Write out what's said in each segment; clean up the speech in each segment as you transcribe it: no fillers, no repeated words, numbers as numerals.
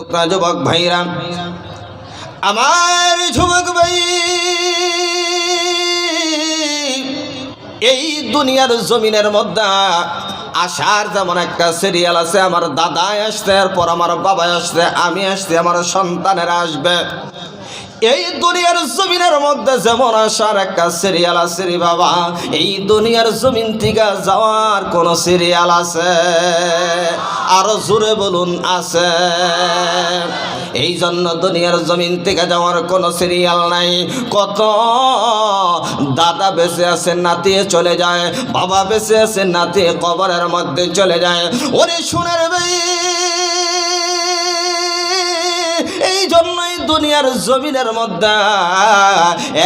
যুবক ভাইরা, আমার যুবক ভাই, এই দুনিয়ার জমিনের মধ্যে আসার যেমন একটা সিরিয়াল আছে। আমার দাদা আসছে, এরপর আমার বাবা আসছে, আমি আসছি, আমার সন্তানেরা আসবে। এই দুনিয়ার জমিনের মধ্যে যেমন আসার একটা সিরিয়াল আছে রে বাবা, এই দুনিয়ার জমিন থেকে যাওয়ার কোন সিরিয়াল আছে? আরো জোরে বলুন, আছে। এই জন্য দুনিয়ার জমিন থেকে যাওয়ার কোনো সিরিয়াল নাই। কত দাদা বেঁচে আছে, নাতিয়ে চলে যায়, বাবা বেঁচে আছে, নাতিয়ে কবরের মধ্যে চলে যায়। ওরে শুনের ভাই, এই জন্যই দুনিয়ার জমিনের মধ্যে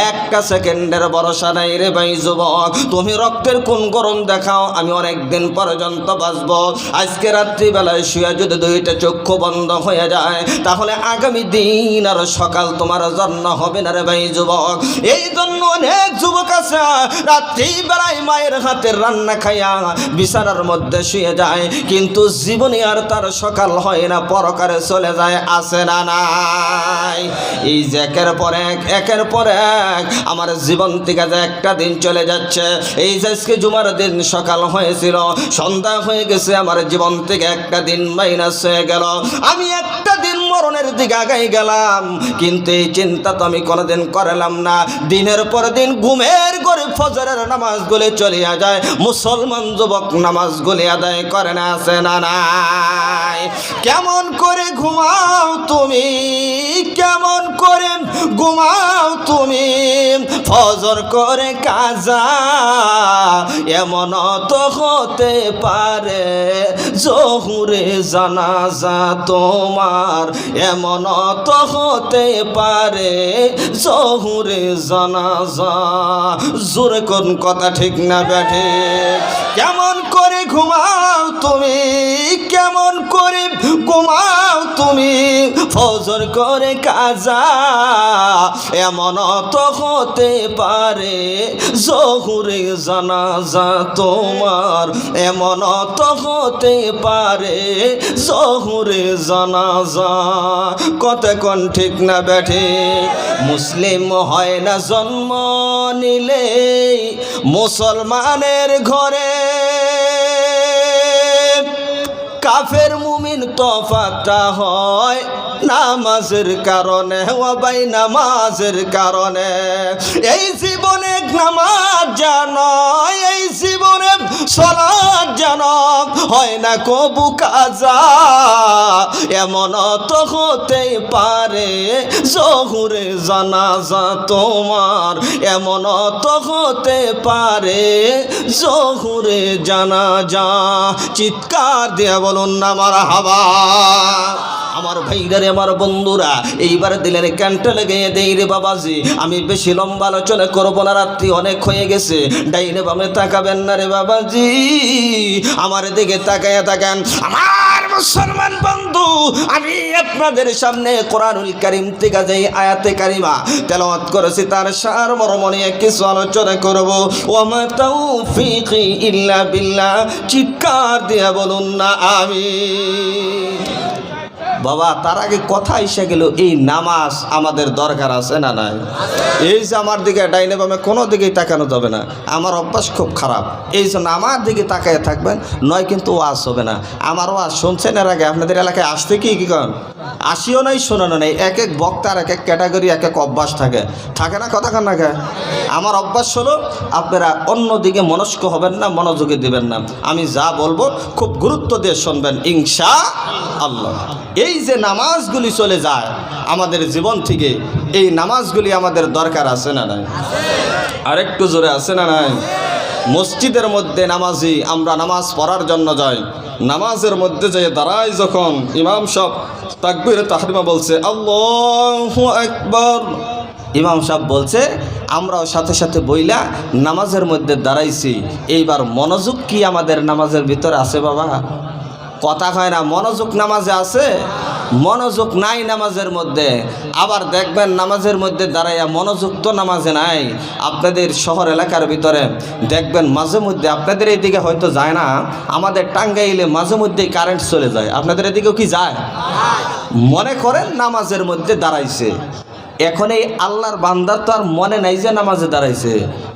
একটা সেকেন্ডের ভরসা নাই রে ভাই যুবক। তুমি রক্তের কোন গরম দেখাও, আমি অনেক দিন পর্যন্ত বাঁচবো। আজকে রাত্রিবেলায় শুয়ে যদি দুইটা চক্ষু বন্ধ হয়ে যায়, তাহলে আগামী দিন আর সকাল তোমার জন্য হবে না রে ভাই যুবক। এই জন্য অনেক যুবক আছে রাত্রিবেলায় মায়ের হাতের রান্না খাইয়া বিছানার মধ্যে শুয়ে যায়, কিন্তু জীবনে আর তার সকাল হয় না, পরকারে চলে যায়। আছে না নাই? এই যে একের পর এক আমার জীবন থেকে যে একটা দিন চলে যাচ্ছে। এই যে আজকে জুমার দিন সকাল হয়েছিল, সন্ধ্যা হয়ে গেছে, আমার জীবন থেকে একটা দিন মাইনাস হয়ে গেল। আমি একটা দিন মরণের দিকে আগাই গেলাম, কিন্তু এই চিন্তা তো আমি কোনোদিন করলাম না। দিনের পর দিন ঘুমের করে ফজরের নামাজগুলি চলিয়া যায়, মুসলমান যুবক নামাজগুলি আদায় করে না। আছে না নাই? কেমন করে ঘুমাও তুমি, কেমন করে ঘুমাও তুমি, ফজর করে কাজা এমন তো হতে পারে, জহুরে জানাজা তোমার এমন তো হতে পারে, জহুরে জানাজা। জোরে কোন কথা ঠিক না বেঠে? কেমন করে ঘুমাও তুমি, কেমন করে ঘুমাও তুমি, ফজর করে কাজা এমন তো হতে পারে, জহুরে জানাজা তোমার এমন তো হতে পারে, জহুরে জানাজা। কত কোন ঠিক না বেঠে? মুসলিম হয় না জন্ম নিলে মুসলমানের ঘরে, কাফের মুমিন তফাতটা হয় নামাজের কারণে। ও ভাই, নামাজের কারণে। এই জীবনে নামাজ জানো, এই জীবনে সালাত জানো, হয় না কবু কাজা এমন তো হতে পারে, জহুরে জানাজা তোমার এমন তো হতে পারে, জহুরে জানাজা। চিৎকার দিয়ে বলুন না মারহাবা। আমার ভাইরারে, আমার বন্ধুরা, এইবার দিলেন ক্যান্টা লেগে দেই রে বাবাজি। আমি বেশি লম্বা আলোচনা করবো না, রাত্রি অনেক হয়ে গেছে। ডাইনে বামে তাকাবেন না রে বাবাজি, আমার দিকে তাকায়া থাকেন। আমার মুসলমান বন্ধু, আমি আপনাদের সামনে কোরআনুল কারীম থেকে যে আয়াতে কারিমা তেলাওয়াত করেছি, তার সার মর্ম নিয়ে কিছু আলোচনা করব। ওয়া তাওফীকি ইল্লা বিল্লাহ। চিৎকার দিয়ে বলুন না আমিন। বাবা, তার আগে কথা এসে গেল, এই নামাজ আমাদের দরকার আছে না নাই? এই যে আমার দিকে ডাইনে বামে কোনো দিকেই তাকানো যাবে না, আমার অভ্যাস খুব খারাপ। এই জন্য আমার দিকে তাকায় থাকবেন, নয় কিন্তু ওয়াজ হবে না। আমার ওয়াজ শুনছেন এর আগে? আপনাদের এলাকায় আসতে কি করেন? আসিও নাই, শোনানো নেই। এক এক বক্তার এক এক ক্যাটাগরি, এক এক অভ্যাস থাকে না? কথা কান না খায়। আমার অভ্যাস হলো, আপনারা অন্য দিকে মনস্ক হবেন না, মনোযোগী দিবেন না। আমি যা বলবো খুব গুরুত্ব দিয়ে শুনবেন ইনশাআল্লাহ। এই যে নামাজগুলি চলে যায় আমাদের জীবন থেকে, এই নামাজগুলি আমাদের দরকার আছে না নাই? আরেকটু জোরে আছে না নাই? মসজিদের মধ্যে নামাজি, আমরা নামাজ পড়ার জন্য যাই, নামাজের মধ্যে যেয়ে দাঁড়াই, যখন ইমাম সাহেব তাকবীরে তাহরিমা বলছে আল্লাহু আকবার, ইমাম সাহেব বলছে, আমরাও সাথে সাথে বইলা নামাজের মধ্যে দাঁড়াইছি। এইবার মনোযোগ কি আমাদের নামাজের ভিতরে আছে বাবা? কথা হয় না। মনোযোগ নামাজে আছে, মনোযোগ নাই নামাজের মধ্যে। আবার দেখবেন নামাজের মধ্যে দাঁড়াইয়া মনোযোগ তো নামাজে নাই। আপনাদের শহর এলাকার ভিতরে দেখবেন মাঝে মধ্যে, আপনাদের এইদিকে হয়তো যায় না, আমাদের টাঙ্গাইলে মাঝে মধ্যেই কারেন্ট চলে যায়। আপনাদের এদিকেও কি যায়? মনে করেন নামাজের মধ্যে দাঁড়াইছে, এখন এই আল্লাহর বান্দার তো আর মনে নাই যে নামাজে দাঁড়াইছে,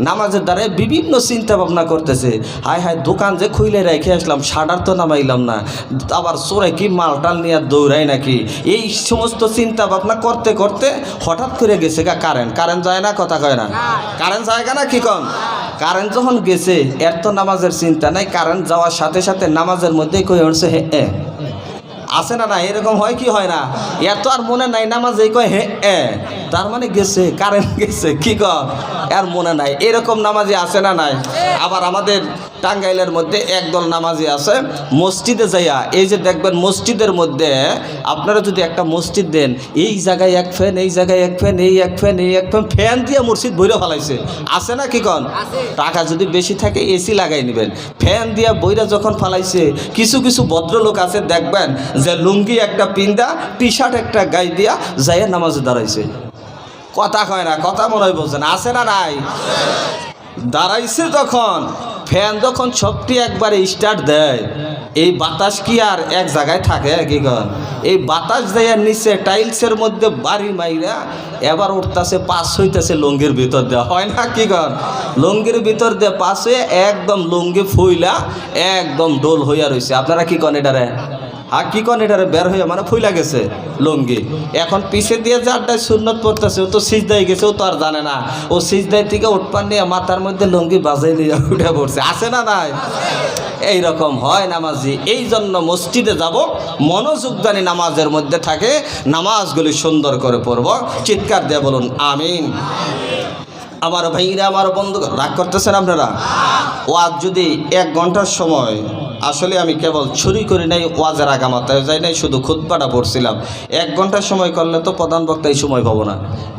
নামাজের দাঁড়ায় বিভিন্ন চিন্তা ভাবনা করতেছে, হায় হায় দোকান যে খুইলে রেখে আসলাম শাটার তো নামাইলাম না, আবার চোরে কি মালটাল নিয়ে দৌড়াই নাকি, এই সমস্ত চিন্তা ভাবনা করতে করতে হঠাৎ করে গেছে কারেন্ট যায় না, কথা কয় না, কারেন্ট যায় না কি কম, কারেন্ট যখন গেছে এর তো নামাজের চিন্তা নাই, কারেন্ট যাওয়ার সাথে সাথে নামাজের মধ্যেই কই উঠছে হে আছে না, না এরকম হয় কি হয় না, এত আর মনে নাই নামাজে কয় হে তার মানে গেছে কারেন্ট গেছে, কি কর আর মনে নাই, এরকম নামাজি আছে না নাই। আবার আমাদের টাঙ্গাইলের মধ্যে একদল নামাজি আছে, মসজিদে যাইয়া এই যে দেখবেন মসজিদের মধ্যে আপনারা যদি একটা মসজিদ দেন, এই জায়গায় এক ফ্যান, এই জায়গায় এক ফ্যান, এই এক ফ্যান, এই এক ফ্যান, ফ্যান দিয়ে মসজিদ বইরে ফেলাইছে, আছে না কি কন, টাকা যদি বেশি থাকে এসি লাগাই নেবেন, ফ্যান দিয়া বইরা যখন ফেলাইছে, কিছু কিছু ভদ্রলোক আছে দেখবেন যে লুঙ্গি একটা পিন্দা টি শার্ট একটা গায়ে দিয়া যাইয়া নামাজে দাঁড়াইছে, কথা কয় না, কথা মনে হয় বলছেন, আছে না নাই, দাঁড়াইছে যখন ফ্যান যখন সবটি একবারে স্টার্ট দেয়, এই বাতাস কি আর এক জায়গায় থাকে কি কন, এই বাতাস দেয় নিচে টাইলসের মধ্যে বাড়ি মাইরা এবার উঠতেছে পাস হইতেছে লুঙ্গির ভিতর দেওয়া হয় না কি কন, লুঙ্গির ভিতর দিয়ে পাস হয়ে একদম লুঙ্গি ফুইলা একদম ডোল হইয়া রয়েছে, আপনারা কি কন এটারে, আর কি কন এটারে বের হয়ে মানে ফুইলা গেছে লুঙ্গি, এখন পিছে দিয়ে যারটায় সুন্নত পড়তেছে ও তো সিজদায় গেছে, ও তো আর জানে না, ও সিজদায় থেকে উঠপান নিয়ে মাথার মধ্যে লুঙ্গি বাজাই নিয়ে উঠে পড়ছে, আছে না নাই, এইরকম হয় নামাজি। এই জন্য মসজিদে যাব মনোযোগ দানি নামাজের মধ্যে থাকে, নামাজগুলি সুন্দর করে পড়ব, চিৎকার দিয়ে বলুন আমিন। আমার ভাইরা আমার বন্ধু রাগ করতেছেন আপনারা, ওয়াজ যদি 1 ঘন্টার সময়, আসলে আমি কেবল ছুরি করি নাই, ওয়াজের আগামাতায় যাই নাই, শুধু খুতবাটা পড়ছিলাম, 1 ঘন্টার সময় করলে তো প্রধান বক্তা এই সময় পাবো না,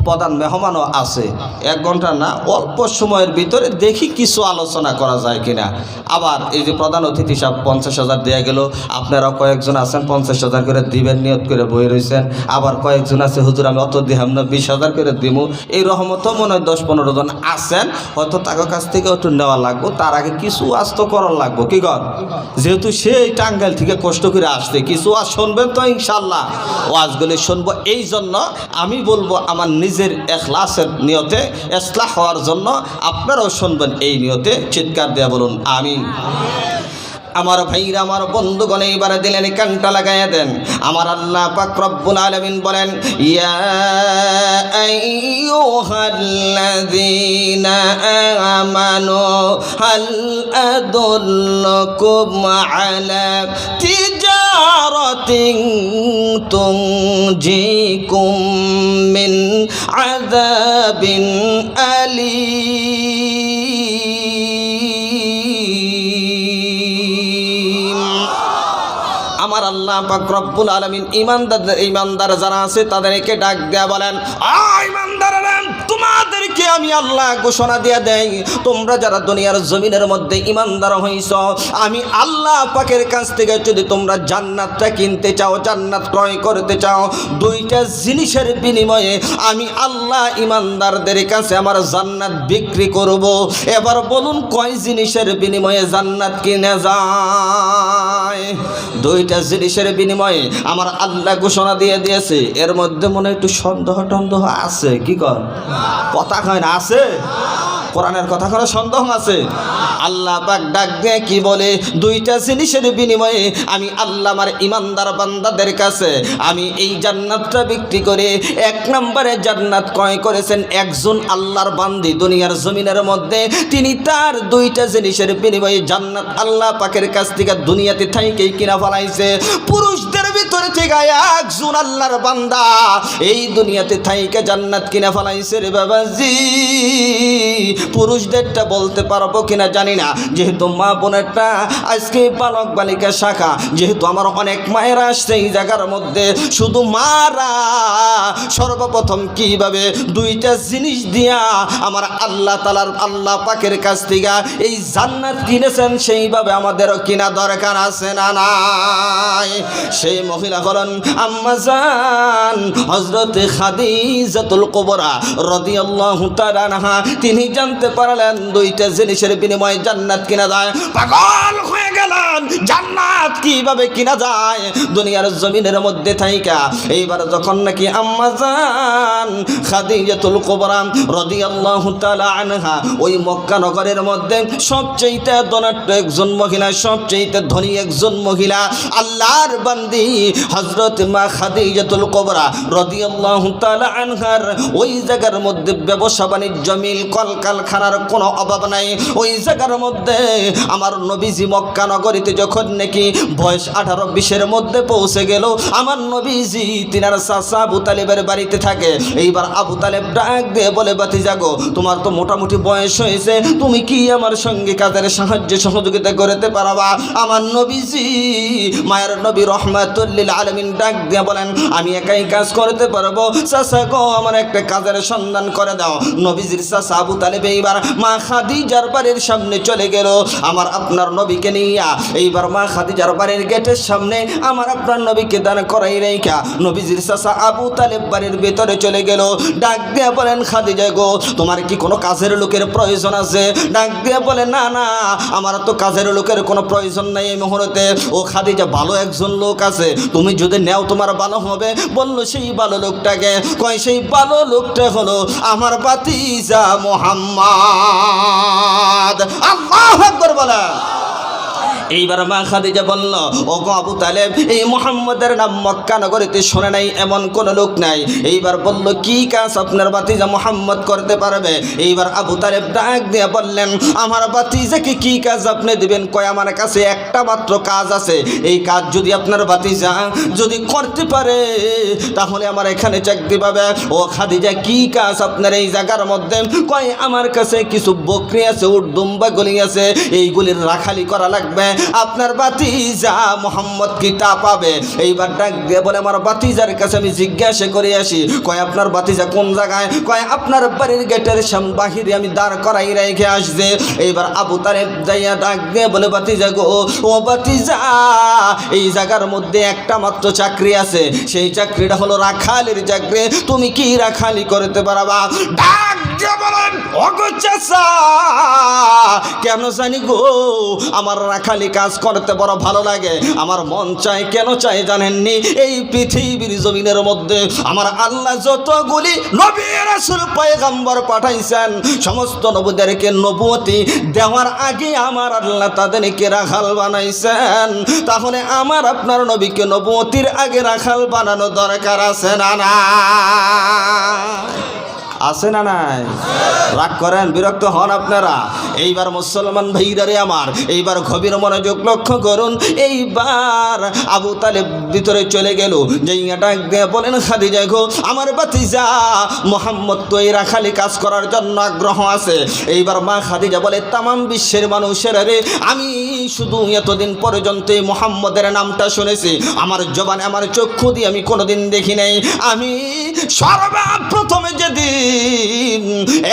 প্রধান মেহমানও আছে, 1 ঘন্টা না অল্প সময়ের ভিতরে দেখি কিছু আলোচনা করা যায় কিনা। আবার এই যে প্রধান অতিথি সাহেব 50,000 দেওয়া গেল, আপনারা কয়েকজন আছেন 50,000 করে দিবেন নিয়ত করে বই রয়েছেন, আবার কয়েকজন আছে হুজুর আমি অত দিহাম না 20,000 করে দিব, এই রহমতও মনে হয় 10-15 জন আছেন, হয়তো তাদের কাছ থেকে একটু নেওয়া লাগবো, তার আগে কিছু আজ তো করার লাগবো কি কর, যেহেতু সেই টাঙ্গাইল থেকে কষ্ট করে আসতে কিছু আজ শুনবেন তো ইনশাল্লাহ, ওয়াজগুলি শুনবো, এই জন্য আমি বলবো আমার নিজের এখলাসের নিয়তে, ইসলাহ হওয়ার জন্য, আপনারাও শুনবেন এই নিয়তে, চিৎকার দেয়া বলুন আমিন। আমার ভাইরা আমার বন্ধুগণ এইবারে দিলেন কানটা লাগাইয়া দেন, আমার আল্লাহ পাক রব্বুল আলামিন বলেন ইয়া আইয়ুহাল্লাযীনা আমানু হাল আদুল্লুকুম আলা তিজারাতিন তুনজিকুম মিন আযাবিন আলীম। আমার আল্লাহ পাক রব্বুল আলামিন ইমানদার যারা আছে তাদেরকে ডাক দেয়া বলেন, ইমানদাররা তোমাদেরকে আমি আল্লাহ ঘোষণা দিয়ে দেই, তোমরা যারা দুনিয়ার জমিনের মধ্যে ইমানদার হইছ, আমি আল্লাহ পাকের কাছ থেকে যদি তোমরা জান্নাতটা কিনতে চাও, জান্নাত ক্রয় করতে চাও, 2টা জিনিসের বিনিময়ে আমি আল্লাহ ইমানদারদের কাছে আমার জান্নাত বিক্রি করব। এবার বলুন কয় জিনিসের বিনিময়ে জান্নাত কিনে যায়? 2টা জিনিসের বিনিময়ে আমার আল্লাহ ঘোষণা দিয়ে দিয়েছে। এর মধ্যে মনে একটু সন্দেহ আছে কি কর, কথা কয় না, আছে কোরআনের কথা করে সন্দেহ আছে। আল্লাহ পাক ডাক দিয়ে কি বলে, 2টা জিনিসের বিনিময়ে আমি আল্লাহ আমার ইমানদার বান্দাদের কাছে আমি এই জান্নাতটা বিক্রি করে 1 নম্বরে জান্নাত ক্রয় করেছেন একজন আল্লাহর বান্দি দুনিয়ার জমিনের মধ্যে, তিনি তার 2টা জিনিসের বিনিময়ে জান্নাত আল্লাহ পাকের কাছ থেকে দুনিয়াতে থাইকেই কিনা ফেলাইছে। পুরুষদের ভিতরে থেকে একজন আল্লাহর বান্দা এই দুনিয়াতে থাইকে জান্নাত কিনা ফেলাইছে রে বাবাজি। পুরুষদেরটা বলতে পারবো কিনা জানি না, যেহেতু মা বোনেরটা আজকে বালক বালিকা শাখা, যেহেতু আমার অনেক মায়েরা আসছে এই জায়গার মধ্যে, শুধু মারা সর্বপ্রথম কিভাবে 2টা জিনিস দিয়া আমার আল্লাহ তাআলার আল্লাহ পাকের কাছ থেকে এই জান্নাত কিনেছেন, সেইভাবে আমাদেরও কিনা দরকার আছে না নাই? সেই মহিলা হলেন আম্মা জান হযরত খাদিজাতুল কুবরা রাদিয়াল্লাহু তাআলা আনহা। তিনি জান জানতে পারলেন দুইটা জিনিসের বিনিময়ে জান্নাত কিনা যায়? পাগল হয়ে গেলেন, জান্নাত কিভাবে কিনা যায় দুনিয়ার জমিনের মধ্যে থাইকা। এইবার যখন নাকি আম্মা জান খাদিজাতুল কুবরা রাদিয়াল্লাহু তাআলা আনহা ওই মক্কা নগরের মধ্যে সবচেয়ে ধনাঢ্য একজন মহিলা, সবচেয়ে ধনী একজন মহিলা, আল্লাহর বান্দি হযরত মা খাদিজাতুল কুবরা রাদিয়াল্লাহু তাআলা আনহার ওই জায়গার মধ্যে ব্যবসা বাণিজ্য মিল কলকারখানার কোনো অভাব নাই। ওই জায়গার মধ্যে আমার নবীজি মক্কা নগরীতে যখন নাকি বয়স 18-20-এর মধ্যে পৌঁছে গেল, আমার নবীজি তিনার চাচা আবু তালেবের বাড়িতে থাকে। এইবার আবু তালেব ডাক দিয়ে বলে, ভাতিজা গো, তোমার তো মোটামুটি বয়স হয়েছে, তুমি কি আমার সঙ্গে কাজের সাহায্য সহযোগিতা করতে পারবা? আমার নবীজি মায়ের নবী রহমাতুল লিল আলামিন ডাক দিয়ে বলেন, আমি একাই কাজ করতে পারবো, চাচা গো আমার একটা কাজের সন্ধান করে দাও। নবীজির চাচা আবু তালেব এইবার মা খাদিজার বাড়ির সামনে চলে গেল আমার আপনার নবীকে নিয়া। এইবার মা খাদিজার বাড়ির গেটের সামনে আমার আপনার নবীকে দান করাই রেখা নবীজির চাচা আবু তালেব বাড়ির ভেতরে চলে গেল। ডাক দিয়ে বলেন, খাদিজা গো, তোমার কি কোনো কাজের লোকের প্রয়োজন আছে? ডাক দিয়ে বলে, না না, আমার তো কাজের লোকের কোনো প্রয়োজন নেই এই মুহূর্তে। ও খাদিজা, ভালো একজন লোক আছে, তুমি যদি নেও তোমার ভালো হবে। বললো, সেই ভালো লোকটাকে? কয়, সেই ভালো লোকটা হলো আমার ভাতিজা মুহাম্মদ। আল্লাহু আকবার বলা। এইবার মা খাদিজা বলল, ও গো আবু তালেব, এই মুহাম্মদের নাম মক্কা নগরীতে শুনে নাই এমন কোন লোক নাই। এইবার বলল, কি কাজ আপনার ভাতিজা মুহাম্মদ করতে পারবে? এইবার আবু তালেব ডাক দিয়ে বললেন, আমার ভাতিজাকে কি কাজ আপনি দিবেন? কয়, আমার কাছে একটা মাত্র কাজ আছে, এই কাজ যদি আপনার ভাতিজা যদি করতে পারে তাহলে আমার এখানে চাকরি পাবে। ও খাদিজা, কি কাজ আপনার এই জায়গার মধ্যে? কয়, আমার কাছে কিছু বকরি আছে, উট দুম্বা গলি আছে, এইগুলির রাখালি করা লাগবে, আপনার ভাতিজা মুহাম্মদ কি তা পাবে? এইবার ডাক দিয়ে বলে, আমার ভাতিজার কাছে আমি জিজ্ঞাসা করে আসি। কয়, আপনার ভাতিজা কোন জায়গায়? কয়, আপনার বাড়ির গেটের সামনে বাহিরে আমি দাঁড় করাই রেখে আসছে। এইবার আবু তালেব যাইয়া ডাক দিয়ে বলে, ভাতিজা গো, ও ভাতিজা, এই জায়গার মধ্যে একটা মাত্র চাকরি আছে, সেই চাকরিটা হলো রাখালির চাকরি, তুমি কি রাখালি করতে পারবা? ডাক দিয়ে বলেন, ওগো চাচা, কেন জানি গো আমার রাখালি কাজ করতে বড় ভালো লাগে, আমার মন চায়। কেন চায় জানেননি? এই পৃথিবীর জমিনের মধ্যে আমার আল্লাহ যতগুলি নবী রাসূল পয়গম্বর পাঠাইছেন, সমস্ত নবীদেরকে নবুয়তি দেওয়ার আগে আমার আল্লাহ তাদেরকে রাখাল বানাইছেন। তাহলে আমার আপনার নবীকে নবুয়তির আগে রাখাল বানানো দরকার আছে না না? আছে না নাই? রাগ করেন, বিরক্ত হন আপনারা। এইবার মুসলমান ভাইরারে আমার, এইবার গভীর মনোযোগ লক্ষ্য করুন। এইবার আবু তালেব ভিতরে চলে গেল, যাইয়া ডাক দিয়ে বলেন, খাদিজা গো, আমার ভাতিজা মুহাম্মদ তো এই রাখালি কাজ করার জন্য আগ্রহ আছে। এইবার মা খাদিজা বলে, তামাম বিশ্বের মানুষের রে, আমি শুধু এতদিন পর্যন্ত এই মুহাম্মদের নামটা শুনেছি, আমার জবানে আমার চক্ষু দিয়ে আমি কোনোদিন দেখি নাই। আমি সর্বপ্রথমে যেদিন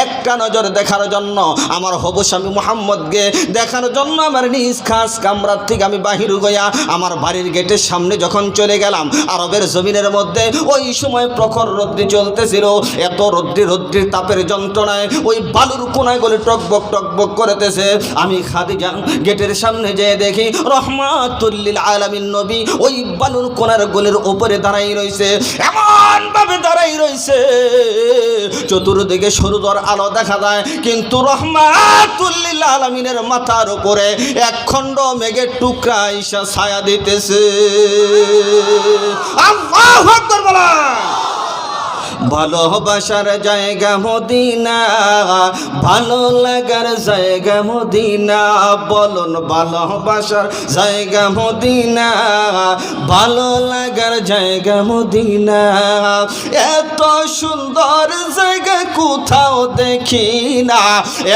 একটা নজর দেখার জন্য আমার হবু স্বামী মুহাম্মদকে দেখার জন্য আমার নিজ খাস কামরার থেকে আমি বাহির গইয়া আমার বাড়ির গেটের সামনে যখন চলে গেলাম, আরবের জমিনের মধ্যে ওই সময় প্রখর রৌদ্র চলতেছিল। এত রৌদ্রের তাপের যন্ত্রণায় ওই বালুর কোনায় গলে টকবক করতেছে। আমি খাদিজা গেটের সামনে যেয়ে দেখি রহমাতুল লিল আলামিন নবী ওই বালুর কোনার গলির উপরে দাঁড়াই রয়েছে, এমন ভাবে দাঁড়াই রয়েছে চতুর্দিকে সূর্যের আলো দেখা যায়, কিন্তু রহমাতুল লিল আলামিনের মাথার উপরে একখণ্ড মেঘের টুকরা ঈশা ছায়া দিতেছে। আল্লাহু আকবার বলা। ভালোবাসার জায়গা মদিনা, ভালো লাগার জায়গা মদিনা, বলুন ভালোবাসার জায়গা মদিনা, ভালো লাগার জায়গা মদিনা। এত সুন্দর জায়গা কোথাও দেখি না,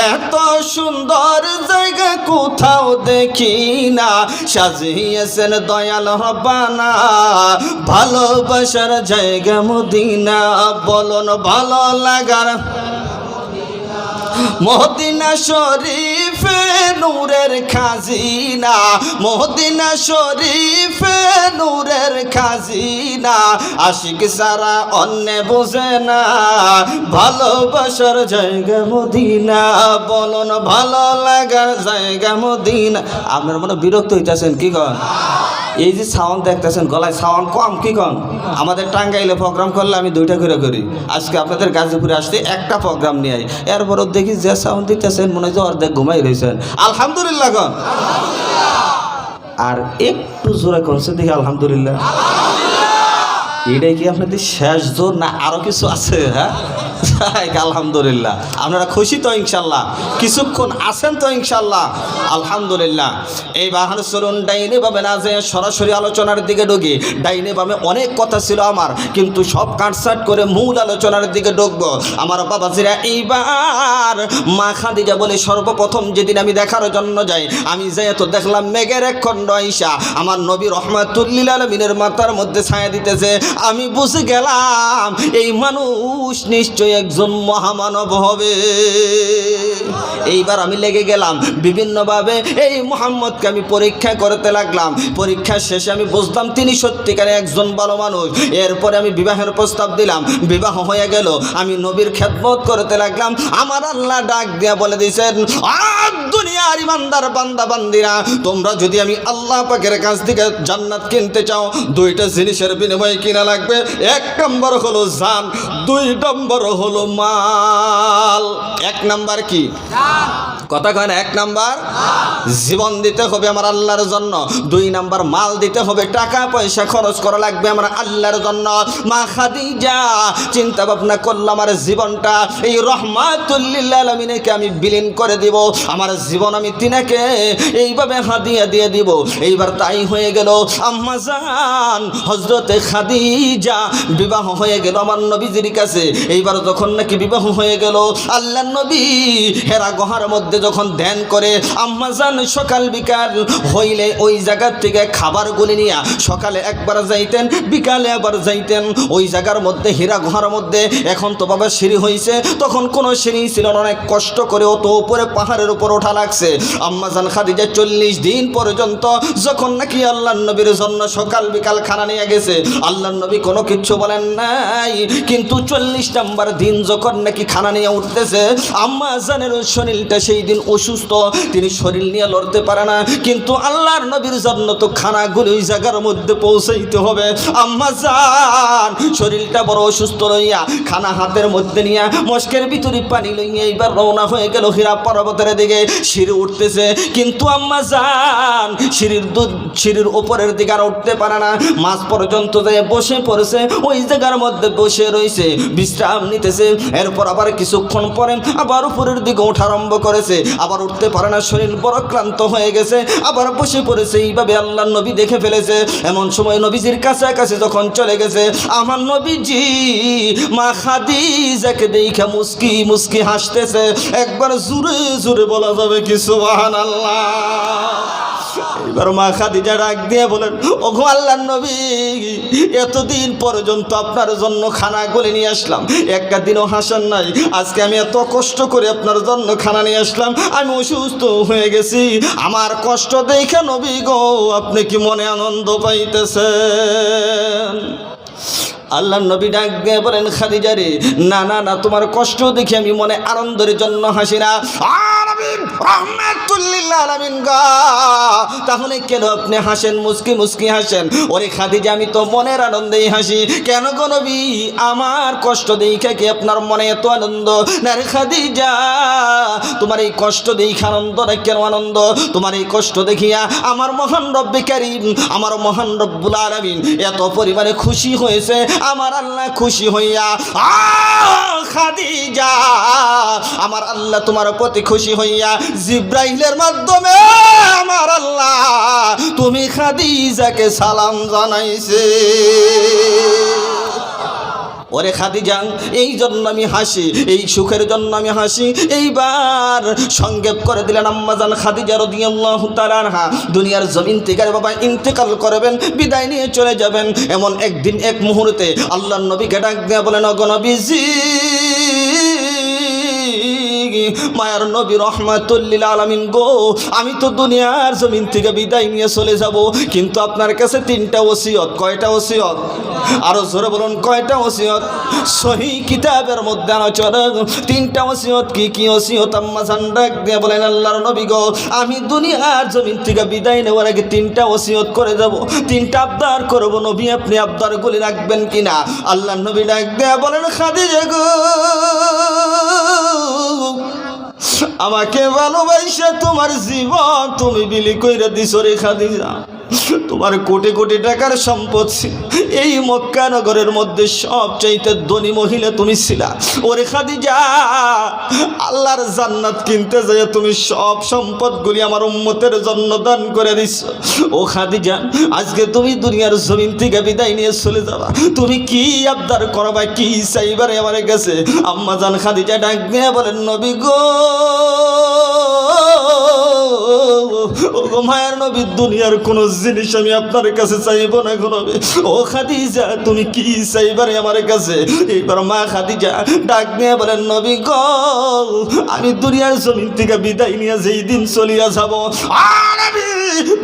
এত সুন্দর জায়গা কোথাও দেখি না, সাজিয়েছেন দয়াল রব্বানা ভালোবাসার জায়গা মদিনা, বলুন ভালো লাগার মদিনা শরীফ নূরের খাজিনা, মদিনা শরীফে নূরের খাজিনা, আশিক সারা অন্য বোঝে না, ভালোবাসার জায়গা মদিনা, বলুন ভালো লাগার জায়গা মদিনা। আপনার মনে বিরক্ত হইতেছেন কি কন? এই যে সাউন্ড দেখতেছেন গলায় সাউন্ড কম কি কন? আমাদের টাঙ্গাইলে প্রোগ্রাম করলে আমি 2টা করে করি, আজকে আপনাদের গাজীপুরে আসতে একটা প্রোগ্রাম নিয়ে আই, এরপরও দেখি যে সাউন্ড দিতেছেন মনে হয় যে অর্ধেক ঘুমাই রয়েছেন। আলহামদুলিল্লাহ কন। আর একটু জোরে করছে দেখি আলহামদুলিল্লাহ। এটাই কি আপনাদের শেষ জোর না আরো কিছু আছে? হ্যাঁ আলহামদুলিল্লাহ। আপনারা খুশি তো ইনশাল্লাহ? কিছুক্ষণ আছেন তো ইনশাল্লাহ? আলহামদুলিল্লাহ। এই বাহার চলুন ডাইনে বামে না যে সরাসরি আলোচনার দিকে ঢুকি। ডাইনে বামে অনেক কথা ছিল আমার, কিন্তু সব কাটসাট করে মূল আলোচনার দিকে ঢুকবো। আমার বাবাজিরা, এইবার মা খাদিজা বলে সর্বপ্রথম যেদিন আমি দেখার জন্য যাই, আমি যেহেতু দেখলাম মেঘের এক খণ্ড আইসা আমার নবী রহমাতুল্লিল আলমিনের মাথার মধ্যে ছায়া দিতেছে, আমি বুঝে গেলাম এই মানুষ নিশ্চয়ই একজন মহামানব হবে। এইবার আমি লেগে গেলাম বিভিন্নভাবে এই মুহাম্মদকে আমি পরীক্ষা করতে লাগলাম। পরীক্ষার শেষে আমি বুঝলাম তিনি সত্যিকারে একজন ভালো মানুষ। এরপরে আমি বিবাহের প্রস্তাব দিলাম, বিবাহ হয়ে গেল। আমি নবীর খেদমত করতে লাগলাম। আমার আল্লাহ ডাক দিয়া বলে দিয়েছেন, দুনিয়ার ইমানদার বান্দা বান্দিরা, তোমরা যদি আমি আল্লাহ পাকের কাছ থেকে জান্নাত কিনতে চাও, 2টা জিনিসের বিনিময়ে কিনা লাগবে। 1 নম্বর হলো জান, 2 নম্বর হলো মাল। 1 নাম্বার কি কথা কয় না? 1 নাম্বার জীবন দিতে হবে আমার আল্লাহর জন্য, 2 নাম্বার মাল দিতে হবে, টাকা পয়সা খরচ করা লাগবে আমার আল্লাহর জন্য। মা খাদিজা চিন্তা ভাবনা করলাম, আমার জীবনটা এই রহমাতুল্লিল আলামিনকে আমি বিলীন করে দিব, আমার জীবন আমি তিনাকে এইভাবে হাদিয়া দিয়ে দিব। এইবার তাই হয়ে গেল। আম্মা জান হযরতে খাদিজা বিবাহ হয়ে গেল আমার নবীজির কাছে। এইবার যখন নাকি বিবাহ হয়ে গেল, আল্লাহর নবী হেরা গুহার মধ্যে যখন ধ্যান করে, আম্মা জান সকাল বিকাল হইলে ওই জায়গার থেকে খাবারগুলি নিয়ে সকালে একবার যাইতেন, বিকালে আবার যাইতেন ওই জায়গার মধ্যে, হীরা গুহার মধ্যে। এখন তো বাবা সিঁড়ি হয়েছে, তখন কোনো সিঁড়ি ছিল না, অনেক কষ্ট করে অত উপরে পাহাড়ের উপর ওঠা লাগছে। আম্মা জান খাদিজা 40 দিন পর্যন্ত যখন নাকি আল্লাহর নবীর জন্য সকাল বিকাল খানা নিয়ে গেছে, আল্লাহর নবী কোনো কিচ্ছু বলেন নাই। কিন্তু 40 নম্বর দিন যখন নাকি খানা নিয়ে উঠতেছে, আম্মা জানের শরীরটা সেই দিন অসুস্থ, তিনি শরীর নিয়ে লড়তে পারে না। কিন্তু আল্লাহর নবীর জন্য তো খানাগুলি ওই জায়গার মধ্যে পৌঁছাইতে হবে। আম্মা জান শরীরটা বড় অসুস্থ লইয়া খানা হাতের মধ্যে নিয়ে মস্কের ভিতরে পানি লইয়া এইবার রওনা হয়ে গেল হীরা পর্বতের দিকে। সিঁড়ি উঠতেছে, কিন্তু আম্মা জান সিঁড়ির উপরের দিকে আর উঠতে পারে না, মাঝ পর্যন্ত যেয়ে বসে পড়েছে, ওই জায়গার মধ্যে বসে রয়েছে, বিশ্রাম নিতেছে। এরপর আবার কিছুক্ষণ পরে আবার উপরের দিকে ওঠা আরম্ভ করেছে, আবার উঠতে পারে না, শরীর বড় ক্লান্ত হয়ে গেছে, আবার বসে পড়েছে। এইভাবে আল্লাহর নবী দেখে ফেলেছে। এমন সময় নবীজির কাছাকাছি যখন চলে গেছে, আমার নবীজি মা খাদিজাকে দেখে মুস্কি মুস্কি হাসতেছে। একবার জোরে জোরে বলা যাবে কি সুবহানাল্লাহ। এবার মা খাদিজা ডাক দিয়ে বলেন, ওগো আল্লাহর নবী, এতদিন পর্যন্ত আপনার জন্য খানাগুলি নিয়ে আসলাম, একটা দিনও হাসান নাই। আজকে আমি এত কষ্ট করে আপনার জন্য খানা নিয়ে আসলাম, আমি অসুস্থ হয়ে গেছি। আমার কষ্ট দেখে নবী গো আপনি কি মনে আনন্দ পাইতেছেন? আল্লাহর নবী ডাক দিয়ে বলেন, খাদিজা রে, না না না, তোমার কষ্ট দেখে আমি মনে আনন্দের জন্য হাসি না। তাহলে কেন আপনি হাসেন, মুস্কি মুস্কি হাসেন? ওরে খাদিজা, আমি তো মনের আনন্দেই হাসি। কেন গো নবী, আমার কষ্ট দেখে কি আপনার মনে এত আনন্দ? না রে খাদিজা, তোমার এই কষ্ট দেখে আনন্দ না, কেন আনন্দ? তোমার এই কষ্ট দেখিয়া আমার মহান রব্বে কারীম, আমার মহান রব্বুল আলামিন এত পরিমাণে খুশি হয়েছে। আমার আল্লাহ খুশি হইয়া, খাদিজা, আমার আল্লাহ তোমার প্রতি খুশি হইয়া জিব্রাইলের মাধ্যমে আমার আল্লাহ তুমি খাদিজাকে সালাম জানাইছে। ওরে খাদিজা, এই জন্য আমি হাসি, এই সুখের জন্য আমি হাসি। এইবার সংক্ষেপ করে দিলেন আম্মা জান খাদিজা রাদিয়াল্লাহু তাআলা আনহা দুনিয়ার জমিন থেকে বাবা ইন্তেকাল করবেন, বিদায় নিয়ে চলে যাবেন। এমন একদিন এক মুহূর্তে আল্লাহর নবীকে ডাক দিয়ে বলেন, ওগো নবীজি, মায়ার নবী রহমাতুল লিল আলামিন গো, আমি তো দুনিয়ার জমিন থেকে বিদায় নিয়ে চলে যাব, কিন্তু আপনার কাছে 3টা ওসিয়ত। কয়টা ওসিয়ত? আরো জোরে বলুন, কয়টা ওসিয়ত? সহিহ কিতাবের মধ্যে আলোচনা 3টা ওসিয়ত। কি কি ওসিয়ত? আম্মা জান ডাক দিয়ে বলেন, আল্লাহর নবী গো, আমি দুনিয়ার জমিন থেকে বিদায় নেওয়ার আগে 3টা ওসিয়ত করে যাব, 3টা আবদার করব। নবী আপনি আবদারগুলি রাখবেন কিনা? আল্লাহর নবী ডাক দিয়ে বলেন, খাদিজা গো, আমাকে ভালোবাসা তোমার জীবন তুমি বিলি কইরা দিছো রে খাদিজা। তোমার কোটি কোটি টাকার সম্পদ ছিল, এই মক্কা নগরের মধ্যে সবচাইতে ধনী মহিলা তুমি ছিলা। ওরে খাদিজা, আল্লাহর জান্নাত কিনতে যায় তুমি সব সম্পদগুলি আমার উম্মতের জন্য দান করে দিছো। ও খাদিজা, আজকে তুমি দুনিয়ার জমিন থেকে বিদায় নিয়ে চলে যাবা, তুমি কি আবদার করবা, কি চাইবারে আমার কাছে? আম্মা জান খাদিজা ডাক দিয়ে বলেন, নবী গো, ও মায়ের নবী, দুনিয়ার কোনো জিনিস আমি আপনার কাছে চাইব না গো নবী। ও খাদিজা, তুমি কি চাইবারে আমার কাছে? এইবার মা খাদিজা ডাক দিয়ে বলেন, নবী গো, আমি দুনিয়ার জমিন থেকে বিদায় নিয়ে যেই দিন চলিয়া যাব,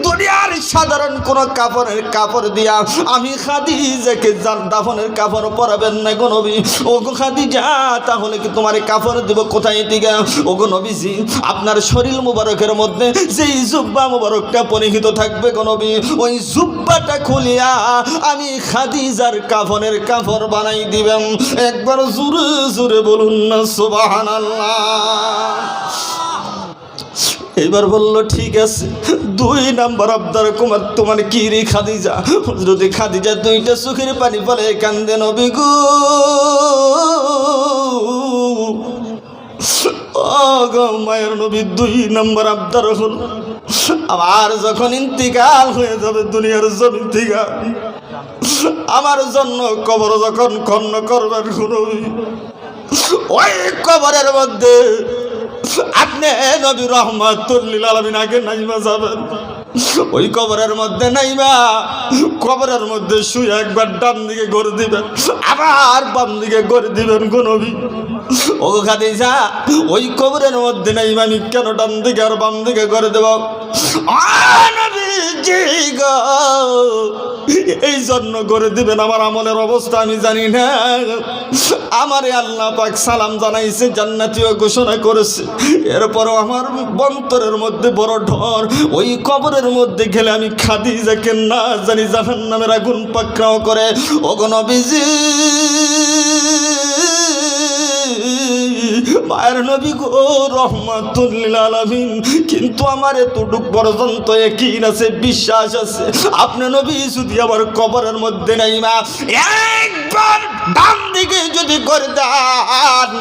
দুনিয়ার সাধারণ কোন কাপড় দিয়া আমি খাদিজাকে দাফনের কাপড় পরাবেন না গো নবী। ও গো খাদিজা, তাহলে কি তোমার কাপড় দিব কোথায় থেকে? ও গো নবীজি, আপনার শরীর মুবারকের মধ্যে যেই জুব্বা মুবারকটা পরিহিত থাকবে গো নবী, ওই জুব্বাটা খুলিয়া আমি খাদিজার কাফনের কাপড় বানাই দিবেন। একবার জোরে জোরে বলুন না সুবহানাল্লাহ। এবার বললো, ঠিক আছে, 2 নাম্বার আবদার তোমার কি রে খাদিজা? যদি খাদিজা 2টা চোখের পানি ফেলে কান্দে, নবী গো, ও গো মায়ের নবী, 2 নাম্বার আবদার হল, আমার যখন ইন্তিকাল হয়ে যাবে দুনিয়ার জমিন থেকে, আমার জন্য কবর যখন খনন করবেন নবী, ওই কবরের মধ্যে আপনি নবী রহমাতুল লিল আলামিন আগে নাইমা যাবেন। ওই কবরের মধ্যে নাইমা কবরের মধ্যে শুয়ে একবার ডান দিকে গড়ে দিবেন, আবার বাম দিকে গড়ে দিবেন গো নবী। ও খাদিজা, ওই কবরের মধ্যে নাইমা আমি কেন ডান দিকে আর বাম দিকে গড়ে দেব? এই জন্য করে দিবেন, আমার আমলের অবস্থা আমি জানি না। আমারে আল্লাহ পাক সালাম জানাইছে, জান্নাতীয় ঘোষণা করেছে, এরপরও আমার অন্তরের মধ্যে বড় ডর, ওই কবরের মধ্যে গেলে আমি খাদিজাকে না জানি জাহান্নামের আগুন পাকড়াও করে। ওগো নবীজি, মায়ের নবী গো রহমাতুল লিল আলামিন, কিন্তু আমার এতটুক পর্যন্ত ইয়াকিন আছে, বিশ্বাস আছে, আপনি নবী যদি আমার কবরের মধ্যে নাইমা একবার ডান দিকে যদি করে দেন,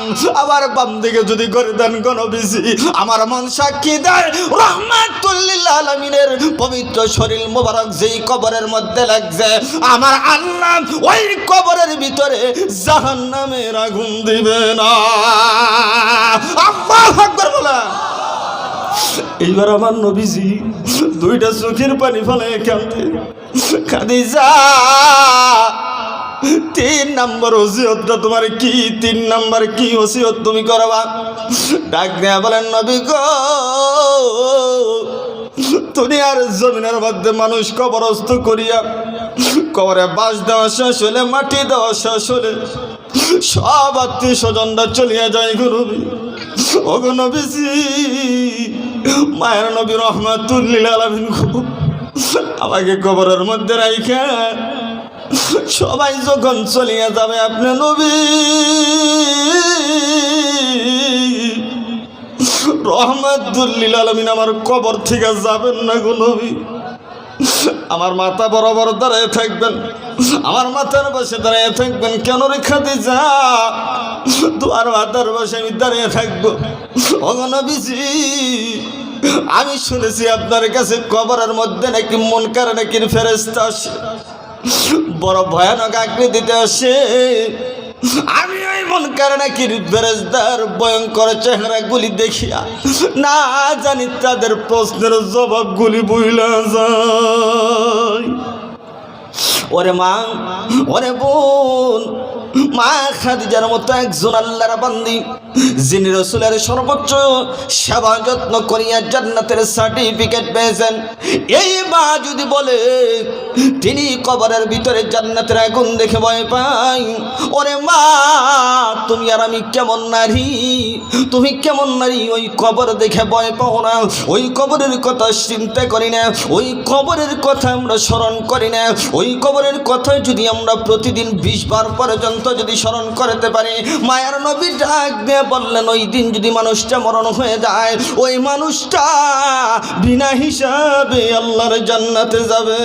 আবার বাম দিকে যদি করে দেন গো নবীজি, আমার মন সাক্ষী দেয় রহমাতুল লিল আলামিনের পবিত্র শরীর মোবারক যেই কবরের মধ্যে লাগছে, আমার আল্লাহ ওই কবরের ভিতরে জাহান্নামের আগুন দিবে না। আল্লাহু আকবার বলা। এইবার আমার নবীজি 2টা চোখের পানি ফেলে কাঁদে, খাদিজা, 3 নাম্বার ওসিয়তটা তোমার কি? 3 নাম্বার কি ওসিয়ত তুমি করবা? ডাক দিয়া বলেন, নবী গো, দুনিয়ার জমিনের মধ্যে মানুষ কবরস্থ করিয়া কবরে বাঁশ দেওয়া শেষ হলে, মাটি দেওয়া শেষ হলে সব আত্মীয় স্বজনরা চলিয়া যায় গো নবী। ও গো নবীজি, মায়ের নবী রহমাতুল লিল আলামিন আমাকে কবরের মধ্যে রাইখা সবাই যখন চলিয়া যাবে, আপনি নবী রহমাতুল লিল আলামিন আমার কবর থেকে যাবেন না গো নবী। আমার মাথা বরাবর দাঁড়িয়ে থাকবেন, আমার মাথার পাশে দাঁড়িয়ে থাকবেন। কেন রে খাদিজা? তোমার মাথার পাশে আমি দাঁড়িয়ে থাকবো। ও গো নবীজি, আমি শুনেছি আপনার কাছে কবরের মধ্যে নাকি মুনকার নাকির ফেরেশতা আসে, বড় ভয়ানক আকৃতিতে আসে। আমি ওই মুনকার নাকির ফেরেশতার ভয়ঙ্কর চেহারাগুলি দেখিয়া না জানি তাদের প্রশ্নের জবাবগুলি বুইলা যায়। ওরে মা, ওরে বোন, মা খাদিজার মতো একজন আল্লাহর বান্দি যিনি রাসূলের সর্বোচ্চ সেবা যত্ন করিয়া জান্নাতের সার্টিফিকেট পেয়েছেন, এই মা যদি বলে তিনি কবরের ভিতরে জান্নাতের আগুন দেখে ভয় পাই, ওরে মা তুমি আর আমি কেমন নারী, তুমি কেমন নারী ওই কবর দেখে ভয় পাও না, ওই কবরের কথা চিন্তা করি না, ওই কবরের কথা আমরা স্মরণ করি না, ওই কবরের কথা যদি আমরা প্রতিদিন 20 বার পর্যন্ত যদি স্মরণ করতে পারি। মায়ার নবী ডাক দিয়ে বললেন ওই দিন যদি মানুষটা মরণ হয়ে যায়, ওই মানুষটা বিনা হিসাবে আল্লাহর জান্নাতে যাবে।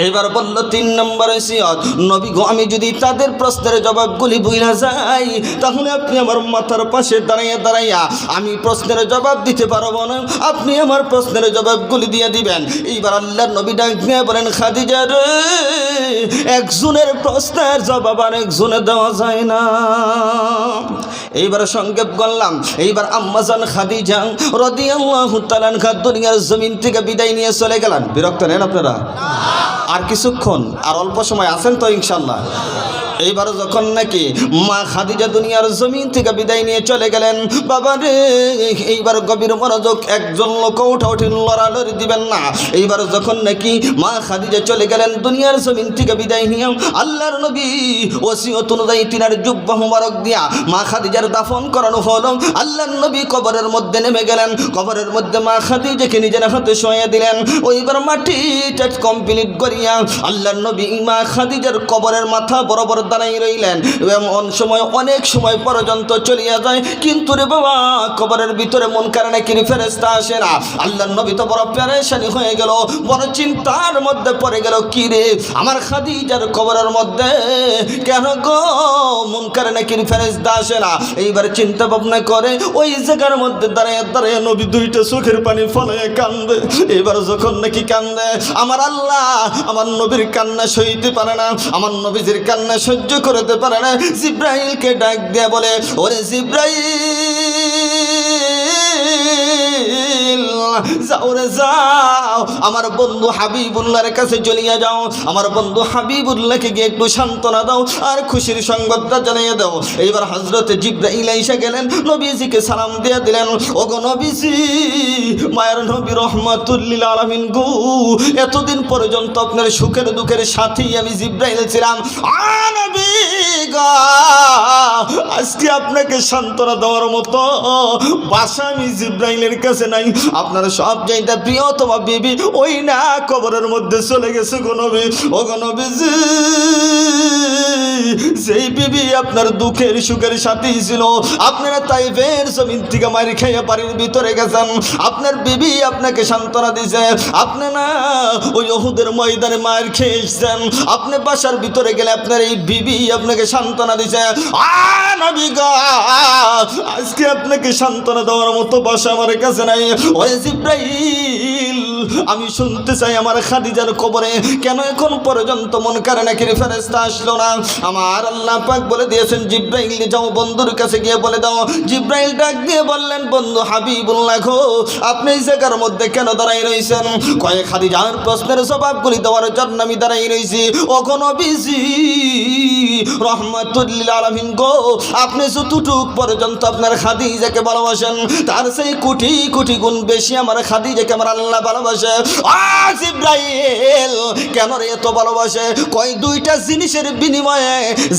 এবার বলল 3 নম্বর ওসিয়ত, নবী গো আমি যদি তাদের প্রশ্নের জবাবগুলি ভুলে যাই, তাহলে আপনি আমার মাথার পাশে দাঁড়াইয়া আমি প্রশ্নের জবাব দিতে পারবো না, আপনি আমার প্রশ্নের জবাবগুলি দিয়ে দিবেন। এইবার আল্লাহর নবী ডাক দিয়ে বলেন খাদিজা রে, একজনের প্রশ্নের জবাব আর একজনে দেওয়া যায় না। এইবার সংক্ষেপ করলাম। এইবার আম্মা জান খাদিজা রাদিয়াল্লাহু তাআলা আনহা দুনিয়ার জমিন থেকে বিদায় নিয়ে চলে গেলেন। বিরক্ত নেন আপনারা? আর কিছুক্ষণ, আর অল্প সময় আছেন তো ইনশাল্লাহ। এইবার যখন নাকি মা খাদিজা দুনিয়ার জমিন থেকে বিদায় নিয়ে চলে গেলেন, বাবা রে এইবার গভীর মনোযোগ, একজন লোক উঠাউঠি লড়ালড়ি দিবেন না। এইবার যখন নাকি মা খাদিজা চলে গেলেন দুনিয়ার জমিন থেকে বিদায় নিয়ে, আল্লাহর নবী ওসিয়ত অনুযায়ী তিনার জুব্বা মুবারক দিয়া মা খাদিজার দাফন করানো হলো। আল্লাহর নবী কবরের মধ্যে নেমে গেলেন, কবরের মধ্যে মা খাদিজাকে নিজের হাতে শোয়া দিলেন। ওইবার মাটিটা কমপ্লিট করিয়া আল্লাহর নবী মা খাদিজার কবরের মাথা বরাবর দাঁড়াই রইলেন। এমন সময় অনেক সময় পর্যন্ত চলিয়া যায়, কিন্তু রে বাবা কবরের ভিতরে মুনকার নাকির ফেরেশতা আসে না। আল্লাহর নবী তো বড় পেরেশানি হয়ে গেল, বড় চিন্তার মধ্যে পড়ে গেল, কি রে আমার খাদিজার কবরের মধ্যে কেন গো মুনকার নাকির ফেরেশতা আসে না। এইবার চিন্তা ভাবনা করে ওই জায়গার মধ্যে দাঁড়ায় নবী দুইটা চোখের পানি ফলায় কান্দে। এবার যখন নাকি কান্দে, আমার আল্লাহ আমার নবীর কান্না সইতে পারে না, আমার নবীজির কান্না সহ্য করতে পারে না। জিব্রাইলকে ডাক দিয়ে বলে, ওরে জিব্রাইল যাও রে যাও, আমার বন্ধু হাবিবুল্লাহর কাছে চলিয়া যাও, আমার বন্ধু হাবিবুল্লাহকে গিয়ে একটু সান্ত্বনা দাও আর খুশির সংবাদটা জানিয়ে দাও। এইবার হযরত জিব্রাইল এসে গেলেন, নবীজিকে সালাম দিয়ে দিলেন, ওগো নবীজি মায়ের নবী রহমাতুল লিল আলামিন গো, এতদিন পর্যন্ত আপনার সুখের দুঃখের সাথী আমি জিব্রাইল ছিলাম, নবী গো আজকে আপনাকে সান্ত্বনা দেওয়ার মতো বাসা আমি জিব্রাইলের কাছে নাই। আপনার সব চাইতে প্রিয়তমা বিবি ওই না কবরের মধ্যে চলে গেছে গো নবী। ও গো নবীজি সেই বিবি আপনার দুঃখের সুখের সাথী ছিল, আপনারা তাইফের জমিন থেকে মারি খেয়ে বাড়ির ভিতরে গেছেন, আপনার বিবি আপনাকে সান্ত্বনা দিয়েছে, আপনি না ওই উহুদের ময়দানে মায়ের খেয়ে এসেছেন, আপনি বাসার ভিতরে গেলে আপনার এই বিবি আপনাকে সান্ত্বনা দিয়েছে। নবী গো আজকে আপনাকে সান্ত্বনা দেওয়ার মতো বাসা আমার কাছে নাই। ওরে জিব্রাইল আমি শুনতে চাই আমার খাদিজার কবরে কেন এখন পর্যন্ত মুনকার নাকির ফেরেশতা আসলো না। আমার আল্লাহ পাক বলে দিয়েছেন জিব্রাইল যাও বন্ধুর কাছে গিয়ে বলে দাও। জিব্রাইল ডাক দিয়ে বললেন, বন্ধু হাবিবুল্লাহ গো আপনি এই জায়গার মধ্যে কেন দাঁড়াই রয়েছেন? কয়েক খাদিজার প্রশ্নের জবাবগুলি দেওয়ার জন্য আমি দাঁড়াই রয়েছি। ওগো নবীজি রহমাতুল লিল আলামিন গো আপনি যতটুক পর্যন্ত আপনার খাদিজাকে ভালোবাসেন তার সেই কোটি কোটি গুণ বেশি আমার খাদিজাকে আমার আল্লাহ ভালোবাসে। জিব্রাইল কেন রে এত ভালোবাসে? কয় দুইটা জিনিসের বিনিময়ে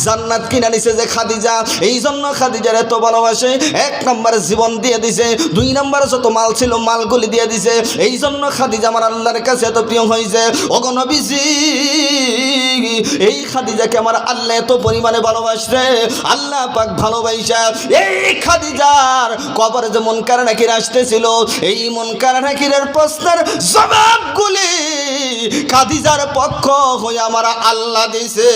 জান্নাত কিনে নিছে যে খাদিজা, এই জন্য খাদিজার এত ভালোবাসে। 1 নম্বর জীবন দিয়ে দিছে, 2 নম্বর যত মাল ছিল মালগুলি দিয়ে দিছে, এই জন্য খাদিজা আমার আল্লাহর কাছে এত প্রিয় হয়েছে। ওগো নবীজি এই খাদিজাকে আমার আল্লাহ এত পরিমাণে ভালোবাসে, আল্লাহ পাক ভালোবাসা এই খাদিজার কবরে যে মুনকার নাকির আসতেছিল, এই মুনকার নাকিরের প্রশ্নের জবাবগুলি খাদিজার পক্ষ হয়ে আমার আল্লাহ দিছে।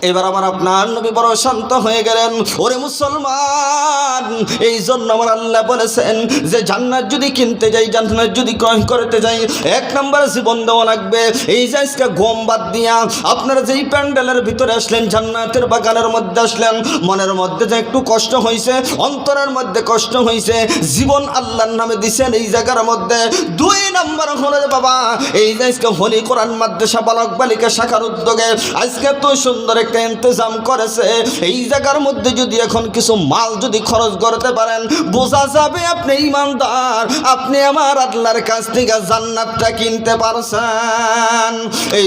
এবার আমার আপনার নবী বড় শান্ত হয়ে গেলেন। ওরে মুসলমান, এই জন্য আমার আল্লাহ বলেছেন যে জান্নাত যদি কিনতে যাই, জান্নাত যদি ক্রয় করতে যাই, 1 নম্বরে জীবন দেওয়া লাগবে। এই যে আজকে গম বাদ দিয়া আপনারা যেই প্যান্ডেলের ভিতরে আসলেন, জান্নাতের বাগানের মধ্যে আসলেন, মনের মধ্যে যে একটু কষ্ট হয়েছে, অন্তরের মধ্যে কষ্ট হয়েছে, জীবন আল্লাহর নামে দিছেন এই জায়গার মধ্যে। 2 নম্বর হলো যে বাবা, এই যে আজকে হলি কোরআন মাদ্রাসা বালক বালিকা শাখার উদ্যোগে আজকে এত সুন্দর একটা ইন্তজাম করেছে, এই জায়গার মধ্যে যদি এখন কিছু মাল যদি খরচ করতে পারেন, বোঝা যাবে আপনি ইমানদার, আপনি আমার আল্লাহর কাছ থেকে জান্নাতটা কিনতে পারছেন। এই